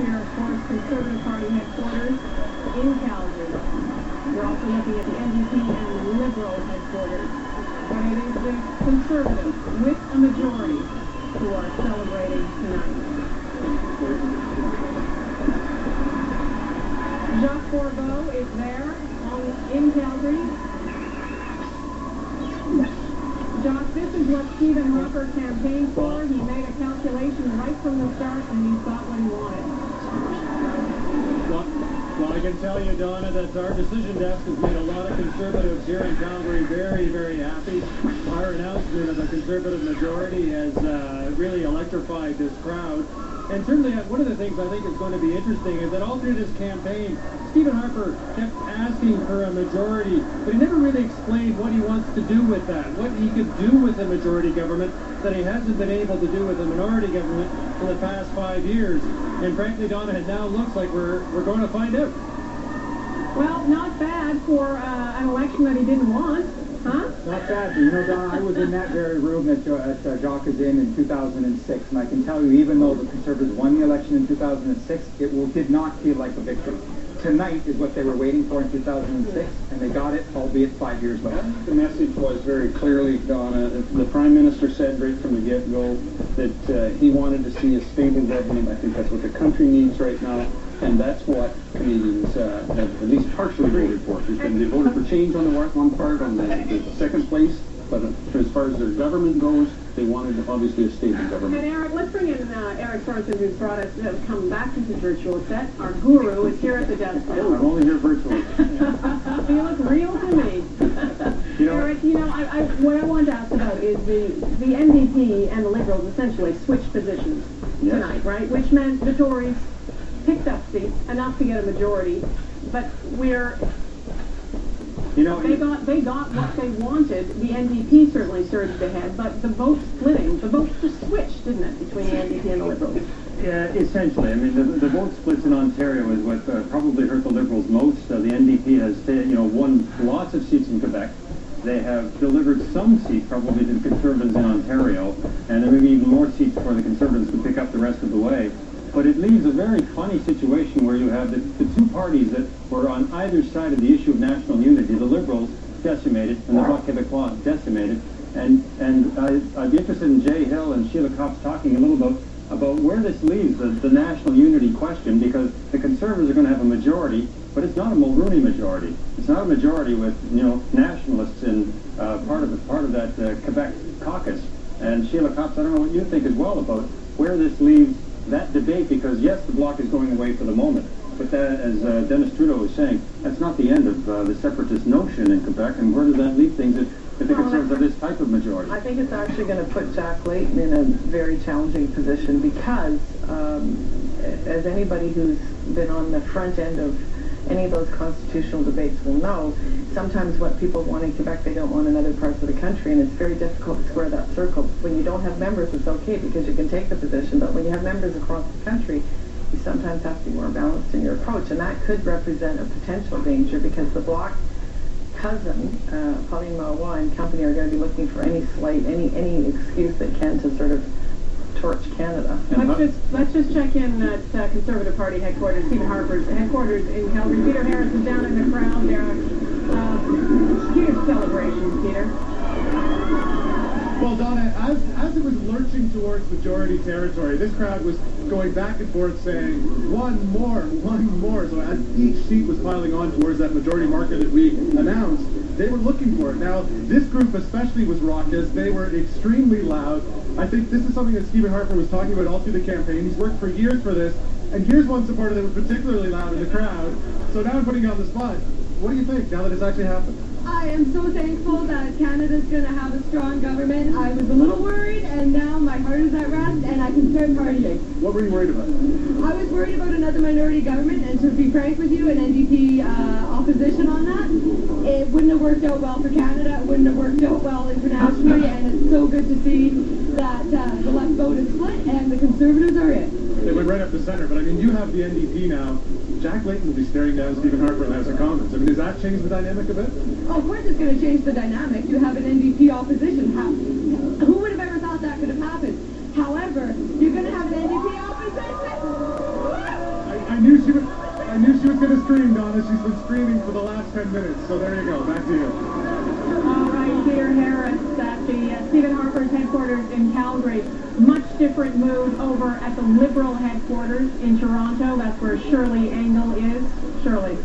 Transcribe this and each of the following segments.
we are, of course, Conservative Party headquarters in Calgary. We're also looking at the NDP and the Liberal headquarters. But it is the Conservatives, with a majority, who are celebrating tonight. Jacques Bourbeau is there in Calgary. Jacques, this is what Stephen Harper campaigned for. He made a calculation right from the start, and he got what he wanted. Well, I can tell you, Donna, that our decision desk has made a lot of Conservatives here in Calgary very, very happy. Our announcement of a Conservative majority has really electrified this crowd. And certainly one of the things I think is going to be interesting is that all through this campaign, Stephen Harper kept asking for a majority, but he never really explained what he wants to do with that, what he could do with a majority government that he hasn't been able to do with a minority government for the past 5 years. And frankly, Donna, it now looks like we're going to find out. Well, not bad for an election that he didn't want, huh? Not bad. You know, Donna, I was in that very room that Jacques is in 2006, and I can tell you, even though the Conservatives won the election in 2006, it did not feel like a victory. Tonight is what they were waiting for in 2006, and they got it, albeit 5 years later. The message was very clearly, Donna, the Prime Minister said right from the get-go that he wanted to see a stable government. I think that's what the country needs right now, and that's what Canadians have at least partially voted for. They voted for change on the one part, on the second place, but as far as their government goes, they wanted obviously a stable government. And Eric, let's bring in Eric Sorensen, who's brought us, come back to his virtual set. Our guru is here at the desk now. I'm only here virtually. You look real to me. Eric, what I wanted to ask about is the NDP and the Liberals essentially switched positions tonight, right? Which meant the Tories picked up seats, enough to get a majority, but they got what they wanted. The NDP certainly surged ahead, but the vote just switched, didn't it, between the NDP and the Liberals? Yeah, essentially. I mean, the vote splits in Ontario is what probably hurt the Liberals most. The NDP has, won lots of seats in Quebec. They have delivered some seats probably to the Conservatives in Ontario, and there may be even more seats for the Conservatives to pick up the rest of the way. But it leaves a very funny situation where you have the two parties that were on either side of the issue of national unity, the Liberals decimated and the Bloc Québécois decimated. And I'd be interested in Jay Hill and Sheila Copps talking a little about where this leaves the national unity question, because the Conservatives are going to have a majority, but it's not a Mulroney majority. It's not a majority with nationalists in part of that Quebec caucus. And Sheila Copps, I don't know what you think as well about where this leaves that debate, because yes, the Bloc is going away for the moment, but that, as Dennis Trudeau was saying, that's not the end of the separatist notion in Quebec. And where does that leave things if the Conservatives have this type of majority? I think it's actually going to put Jack Layton in a very challenging position, because as anybody who's been on the front end of any of those constitutional debates will know, sometimes what people want in Quebec, they don't want in other parts of the country, and it's very difficult to square that circle. When you don't have members, it's okay because you can take the position, but when you have members across the country, you sometimes have to be more balanced in your approach, and that could represent a potential danger, because the Bloc cousin, Pauline Marois and company, are going to be looking for any excuse they can to sort of torch Canada. Let's just check in at Conservative Party headquarters, Stephen Harper's headquarters in Calgary. Peter Harris is down in the crowd there. Huge celebrations, Peter. Well, Donna, as it was lurching towards majority territory, this crowd was going back and forth saying, one more. So as each seat was piling on towards that majority marker that we announced, they were looking for it. Now, this group especially was raucous. They were extremely loud. I think this is something that Stephen Harper was talking about all through the campaign. He's worked for years for this. And here's one supporter that was particularly loud in the crowd. So now I'm putting you on the spot. What do you think now that it's actually happened? I am so thankful that Canada's going to have a strong government. I was a little worried, and now my heart is at rest, and I can start partying. What were you worried about? I was worried about another minority government, and to be frank with you, an NDP opposition on that. It wouldn't have worked out well for Canada. It wouldn't have worked out well internationally, and it's so good to see that the left vote is split, and the Conservatives are in. They went right up the center, but I mean, you have the NDP now. Jack Layton will be staring down Stephen Harper in the House of Commons. I mean, does that change the dynamic a bit? Oh, of course it's going to change the dynamic. You have an NDP opposition. Who would have ever thought that could have happened? However, you're going to have an NDP opposition. I knew she was going to scream, Donna. She's been screaming for the last 10 minutes. So there you go. Back to you. All right, Peter Harris at the Stephen Harper's headquarters in Calgary. Much different mood over at the Liberal headquarters in Toronto. That's where Shirley Engel is. Shirley.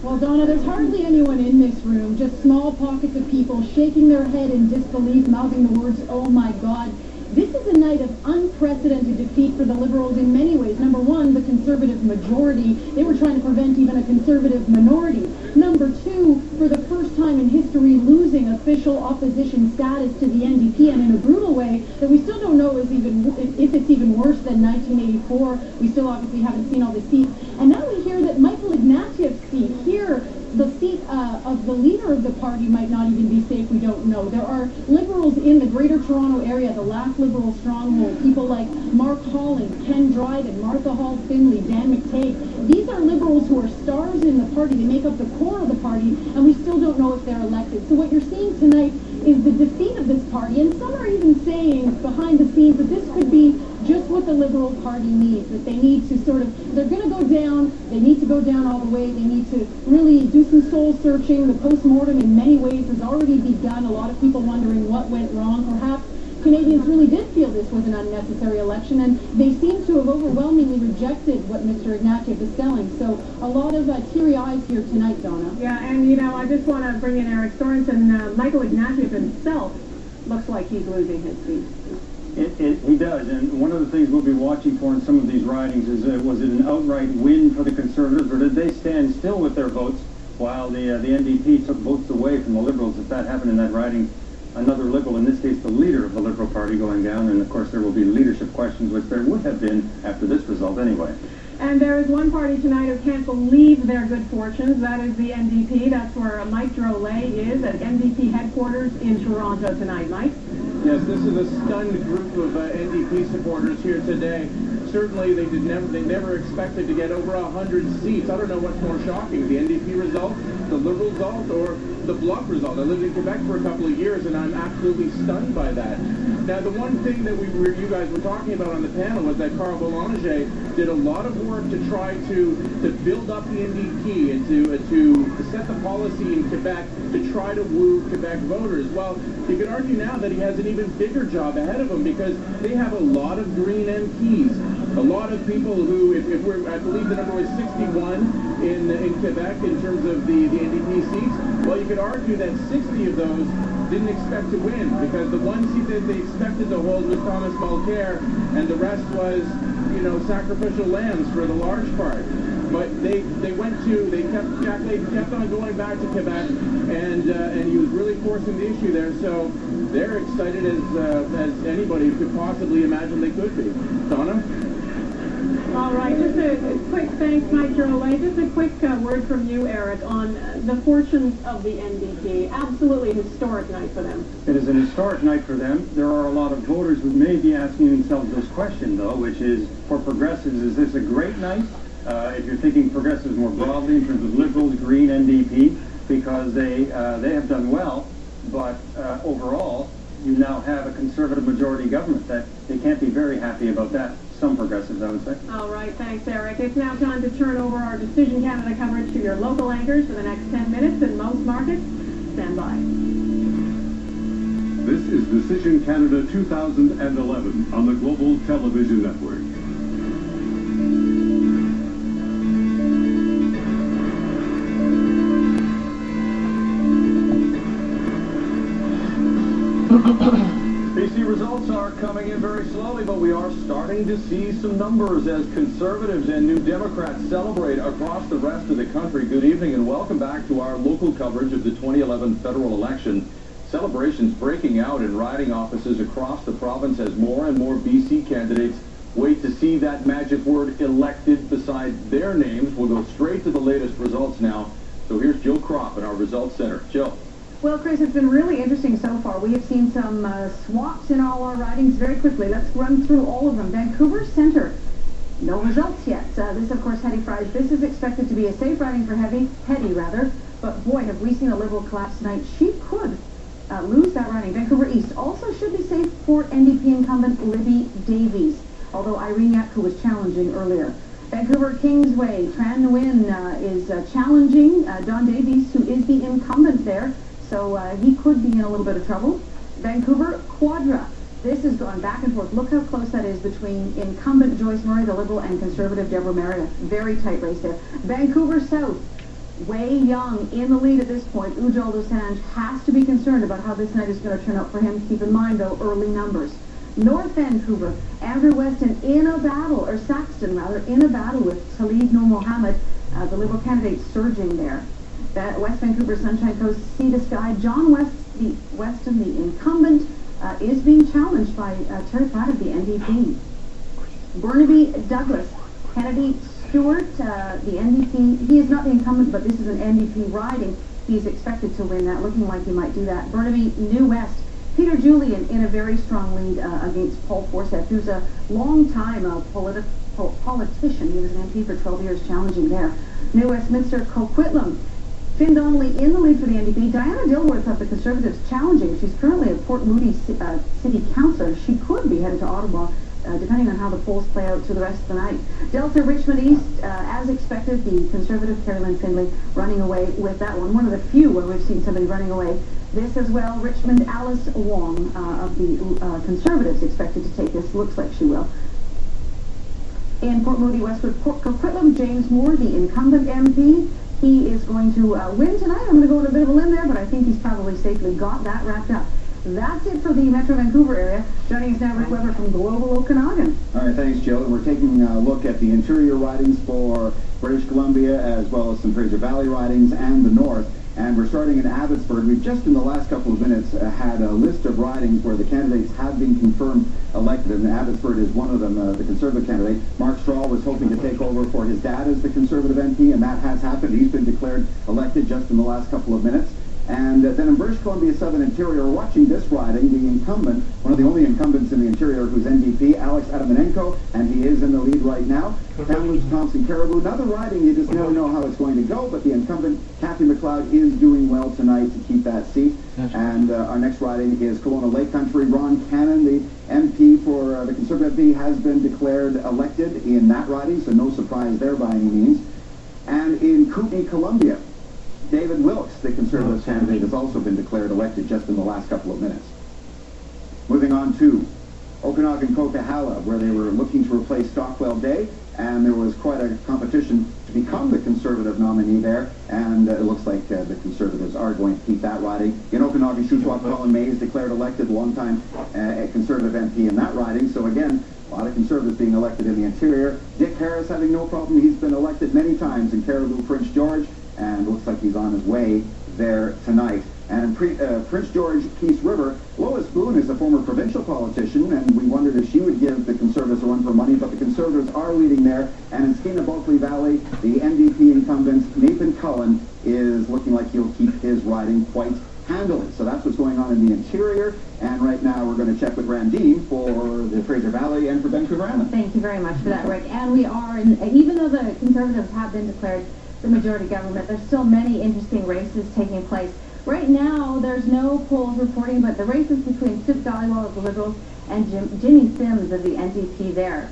Well, Donna, there's hardly anyone in this room, just small pockets of people shaking their head in disbelief, mouthing the words, "Oh my God." This is a night of unprecedented defeat for the Liberals in many ways. Number one, the Conservative majority. They were trying to prevent even a Conservative minority. Number two, for the first time in history, losing official opposition status to the NDP, and in a brutal way that we still don't know if it's even worse than 1984. We still obviously haven't seen all the seats. And now we hear that Michael Ignatieff's seat here, the seat of the leader of the party, might not even be safe. We don't know. There are Liberals in the Greater Toronto area, the last Liberal stronghold, people like Mark Holland, Ken Dryden, Martha Hall Finley, Dan McTague. These are Liberals who are stars in the party. They make up the core of the party, and we still don't know if they're elected. So what you're seeing tonight is the defeat of this party, and some are even saying behind the scenes that this could be just what the Liberal Party needs, that they need to they're going to go down, they need to go down all the way, they need to really do some soul searching. The post-mortem in many ways has already begun. A lot of people wondering what went wrong. Perhaps Canadians really did feel this was an unnecessary election, and they seem to have overwhelmingly rejected what Mr. Ignatieff is selling. So a lot of teary eyes here tonight, Donna. Yeah, and I just want to bring in Eric Sorensen. Michael Ignatieff himself looks like he's losing his seat. He does, and one of the things we'll be watching for in some of these ridings is was it an outright win for the Conservatives, or did they stand still with their votes while the NDP took votes away from the Liberals? If that happened in that riding, another Liberal, in this case the leader of the Liberal Party, going down, and of course there will be leadership questions, which there would have been after this result anyway. And there is one party tonight who can't believe their good fortunes. That is the NDP. That's where Mike Drolet is at NDP headquarters in Toronto tonight. Mike? Yes, this is a stunned group of NDP supporters here today. Certainly, they never expected to get over 100 seats. I don't know what's more shocking, the NDP result, the Liberal result, or the Bloc result. I lived in Quebec for a couple of years, and I'm absolutely stunned by that. Now, the one thing that you guys were talking about on the panel was that Carl Boulanger did a lot of work to try to build up the NDP and to set the policy in Quebec to try to woo Quebec voters. Well, you could argue now that he has an even bigger job ahead of him, because they have a lot of Green MPs. A lot of people who, I believe the number was 61 in Quebec in terms of the NDP seats. Well, you could argue that 60 of those didn't expect to win, because the one seat that they expected to hold was Thomas Mulcair, and the rest was, sacrificial lambs for the large part. But they kept on going back to Quebec, and he was really forcing the issue there. So they're excited as anybody could possibly imagine they could be. Donna? All right, just a quick thanks, Mike Drolet. Just a quick word from you, Eric, on the fortunes of the NDP. Absolutely historic night for them. It is an historic night for them. There are a lot of voters who may be asking themselves this question, though, which is, for progressives, is this a great night? If you're thinking progressives more broadly in terms of Liberals, Green, NDP, because they have done well, but overall, you now have a Conservative majority government. That they can't be very happy about that. Some progressives, I would say. All right, thanks, Eric. It's now time to turn over our Decision Canada coverage to your local anchors for the next 10 minutes in most markets. Stand by. This is Decision Canada 2011 on the Global Television Network. BC results are coming in very slowly, but we are starting to see some numbers as Conservatives and New Democrats celebrate across the rest of the country. Good evening and welcome back to our local coverage of the 2011 federal election. Celebrations breaking out in riding offices across the province as more and more BC candidates wait to see that magic word elected beside their names. We'll go straight to the latest results now. So here's Jill Kropp in our results center. Jill. Well, Chris, it's been really interesting so far. We have seen some swaps in all our ridings very quickly. Let's run through all of them. Vancouver Centre, no results yet. This, of course, Hetty Fries. This is expected to be a safe riding for Hetty, but boy, have we seen a Liberal collapse tonight. She could lose that riding. Vancouver East also should be safe for NDP incumbent Libby Davies, although Irene Yap, who was challenging earlier. Vancouver Kingsway, Tran Nguyen is challenging Don Davies, who is the incumbent there, so he could be in a little bit of trouble. Vancouver Quadra. This has gone back and forth. Look how close that is between incumbent Joyce Murray, the Liberal, and Conservative Deborah Meredith. Very tight race there. Vancouver South. Wei Young in the lead at this point. Ujjal Dosanjh has to be concerned about how this night is going to turn out for him. Keep in mind, though, early numbers. North Vancouver, Andrew Weston in a battle, or Saxton rather, in a battle with Talib Noor Mohammed, the Liberal candidate surging there. West Vancouver Sunshine Coast, Sea to Sky, John Weston, the incumbent, is being challenged by Terry Platt of the NDP. Burnaby Douglas, Kennedy Stewart, the NDP, he is not the incumbent, but this is an NDP riding. He's expected to win that, looking like he might do that. Burnaby New West, Peter Julian in a very strong lead against Paul Forsyth, who's a long-time politician. He was an MP for 12 years, challenging there. New Westminster, Coquitlam, Finn Donnelly in the lead for the NDP. Diana Dilworth of the Conservatives challenging. She's currently a Port Moody city councillor. She could be headed to Ottawa, depending on how the polls play out through the rest of the night. Delta Richmond East, as expected, the Conservative Carrie Lynn Findlay running away with that one. One of the few where we've seen somebody running away. This as well, Richmond Alice Wong of the Conservatives expected to take this. Looks like she will. In Port Moody, Westwood, Coquitlam, James Moore, the incumbent MP. He is going to win tonight. I'm going to go on a bit of a limb there, but I think he's probably safely got that wrapped up. That's it for the Metro Vancouver area. Joining us now, Rick Weber from Global Okanagan. All right, thanks, Jill. We're taking a look at the interior ridings for British Columbia, as well as some Fraser Valley ridings and the North. And we're starting in Abbotsford. We've just in the last couple of minutes had a list of ridings where the candidates have been confirmed elected, and Abbotsford is one of them, the Conservative candidate. Mark Straw was hoping to take over for his dad as the Conservative MP, and that has happened. He's been declared elected just in the last couple of minutes. And then in British Columbia Southern Interior, we're watching this riding, the incumbent, one of the only incumbents in the Interior who's NDP, Alex Adamanenko, and he is in the lead right now. Kamloops, Thompson, Caribou. Another riding, you just never know how it's going to go, but the incumbent, Kathy McLeod, is doing well tonight to keep that seat. And our next riding is Kelowna Lake Country. Ron Cannon, the MP for the Conservative MP, has been declared elected in that riding, so no surprise there by any means. And in Kootenay, Columbia, David Wilkes, the Conservative candidate, has also been declared elected just in the last couple of minutes. Moving on to Okanagan-Coquihalla, where they were looking to replace Stockwell Day, and there was quite a competition to become the Conservative nominee there, and it looks like the Conservatives are going to keep that riding. In Okanagan, Shuswap, Colin Mays declared elected, longtime Conservative MP in that riding. So again, a lot of Conservatives being elected in the Interior. Dick Harris having no problem. He's been elected many times in Caribou, Prince George, and looks like he's on his way there tonight. And in Prince George, Peace River, Lois Boone is a former provincial politician, and we wondered if she would give the Conservatives a run for money, but the Conservatives are leading there. And in Skeena-Bulkley Valley, the NDP incumbent, Nathan Cullen, is looking like he'll keep his riding quite handily. So that's what's going on in the Interior. And right now we're going to check with Randine for the Fraser Valley and for Vancouver Island. Thank you very much for that, Rick. And we are, even though the Conservatives have been declared the majority government, there's still many interesting races taking place. Right now, there's no polls reporting, but the races between Sip Dhaliwal of the Liberals and Jimmy Sims of the NDP there.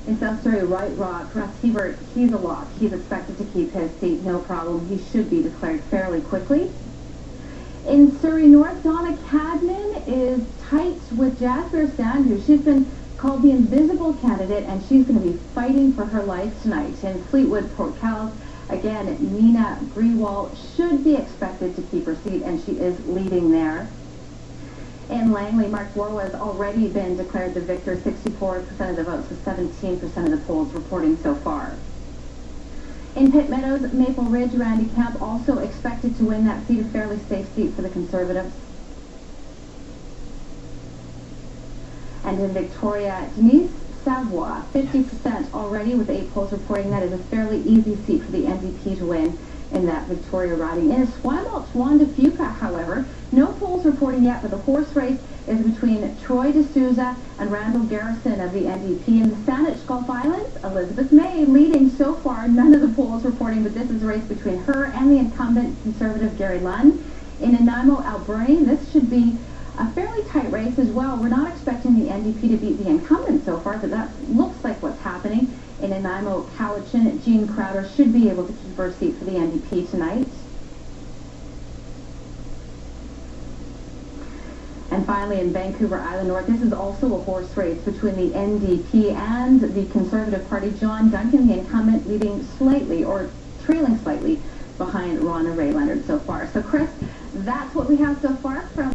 In South Surrey, White Rock, Russ Hebert, he's a lock. He's expected to keep his seat, no problem. He should be declared fairly quickly. In Surrey North, Donna Cadman is tight with Jasper Sandhu. She's been called the invisible candidate, and she's going to be fighting for her life tonight. In Fleetwood, Port Calais, again, Nina Grewal should be expected to keep her seat, and she is leading there. In Langley, Mark Warwa has already been declared the victor, 64% of the votes, with 17% of the polls reporting so far. In Pitt Meadows, Maple Ridge, Randy Camp also expected to win that seat, a fairly safe seat for the Conservatives. And in Victoria, Denise Savoy, 50% already with 8 polls reporting that is a fairly easy seat for the NDP to win in that Victoria riding. In Esquimalt, Wanda Fuca, however, no polls reporting yet, but the horse race is between Troy D'Souza and Randall Garrison of the NDP. In the Saanich Gulf Islands, Elizabeth May leading so far, none of the polls reporting, but this is a race between her and the incumbent Conservative Gary Lunn. In Nanaimo, Alberni, this should be a fairly tight race as well. We're not expecting the NDP to beat the incumbent so far, but that looks like what's happening. In Nanaimo, Cowichan, Jean Crowder should be able to keep her seat for the NDP tonight. And finally, in Vancouver Island North, this is also a horse race between the NDP and the Conservative Party. John Duncan, the incumbent, leading slightly, or trailing slightly, behind Ronna Ray Leonard so far. So, Chris, that's what we have so far from